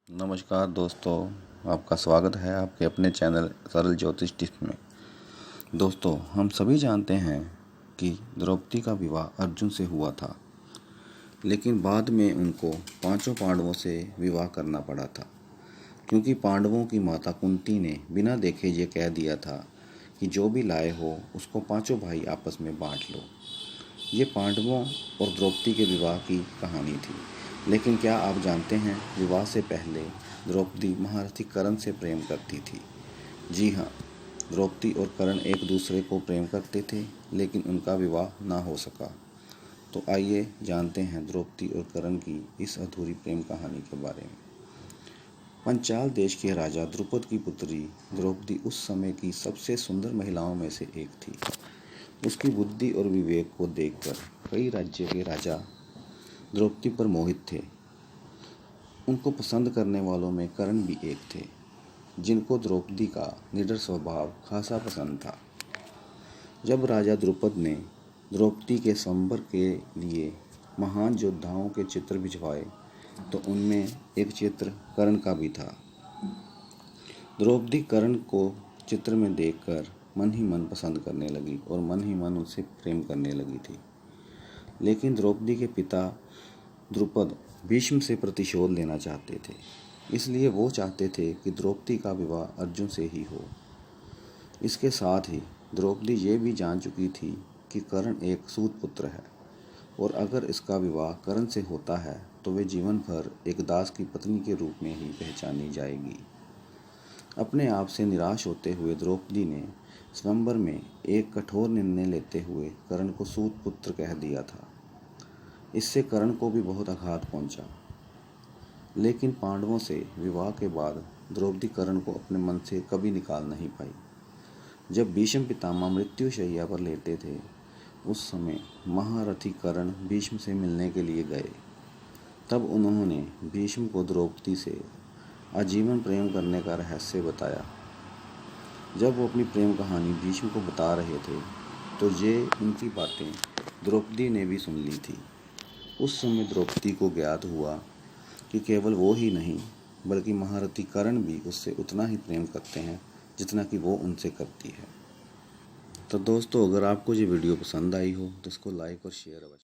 नमस्कार दोस्तों, आपका स्वागत है आपके अपने चैनल सरल ज्योतिष टिप्स में। दोस्तों, हम सभी जानते हैं कि द्रौपदी का विवाह अर्जुन से हुआ था, लेकिन बाद में उनको पांचों पांडवों से विवाह करना पड़ा था, क्योंकि पांडवों की माता कुंती ने बिना देखे ये कह दिया था कि जो भी लाए हो उसको पांचों भाई आपस में बांट लो। ये पांडवों और द्रौपदी के विवाह की कहानी थी। लेकिन क्या आप जानते हैं, विवाह से पहले द्रौपदी महारथी कर्ण से प्रेम करती थी। जी हाँ, द्रौपदी और कर्ण एक दूसरे को प्रेम करते थे, लेकिन उनका विवाह ना हो सका। तो आइए जानते हैं द्रौपदी और कर्ण की इस अधूरी प्रेम कहानी के बारे में। पंचाल देश के राजा द्रुपद की पुत्री द्रौपदी उस समय की सबसे सुंदर महिलाओं में से एक थी। उसकी बुद्धि और विवेक को देखकर कई राज्य के राजा द्रौपदी पर मोहित थे। उनको पसंद करने वालों में कर्ण भी एक थे, जिनको द्रौपदी का निडर स्वभाव खासा पसंद था। जब राजा द्रुपद ने द्रौपदी के स्वयंवर के लिए महान योद्धाओं के चित्र भिजवाए, तो उनमें एक चित्र कर्ण का भी था। द्रौपदी कर्ण को चित्र में देखकर मन ही मन पसंद करने लगी और मन ही मन उनसे प्रेम करने लगी थी। लेकिन द्रौपदी के पिता द्रुपद भीष्म से प्रतिशोध लेना चाहते थे, इसलिए वो चाहते थे कि द्रौपदी का विवाह अर्जुन से ही हो। इसके साथ ही द्रौपदी ये भी जान चुकी थी कि कर्ण एक सूत पुत्र है, और अगर इसका विवाह कर्ण से होता है तो वे जीवन भर एक दास की पत्नी के रूप में ही पहचानी जाएगी। अपने आप से निराश होते हुए द्रौपदी ने स्वयंवर में एक कठोर निर्णय लेते हुए कर्ण को सूत पुत्र कह दिया था। इससे कर्ण को भी बहुत आघात पहुंचा। लेकिन पांडवों से विवाह के बाद द्रौपदी कर्ण को अपने मन से कभी निकाल नहीं पाई। जब भीष्म पितामह मृत्युशैया पर लेटे थे, उस समय महारथी कर्ण भीष्म से मिलने के लिए गए। तब उन्होंने भीष्म को द्रौपदी से आजीवन प्रेम करने का रहस्य बताया। जब वो अपनी प्रेम कहानी भीष्म को बता रहे थे, तो ये उनकी बातें द्रौपदी ने भी सुन ली थी। उस समय द्रौपदी को ज्ञात हुआ कि केवल वो ही नहीं, बल्कि महारथी कर्ण भी उससे उतना ही प्रेम करते हैं जितना कि वो उनसे करती है। तो दोस्तों, अगर आपको ये वीडियो पसंद आई हो तो इसको लाइक और शेयर अवश्य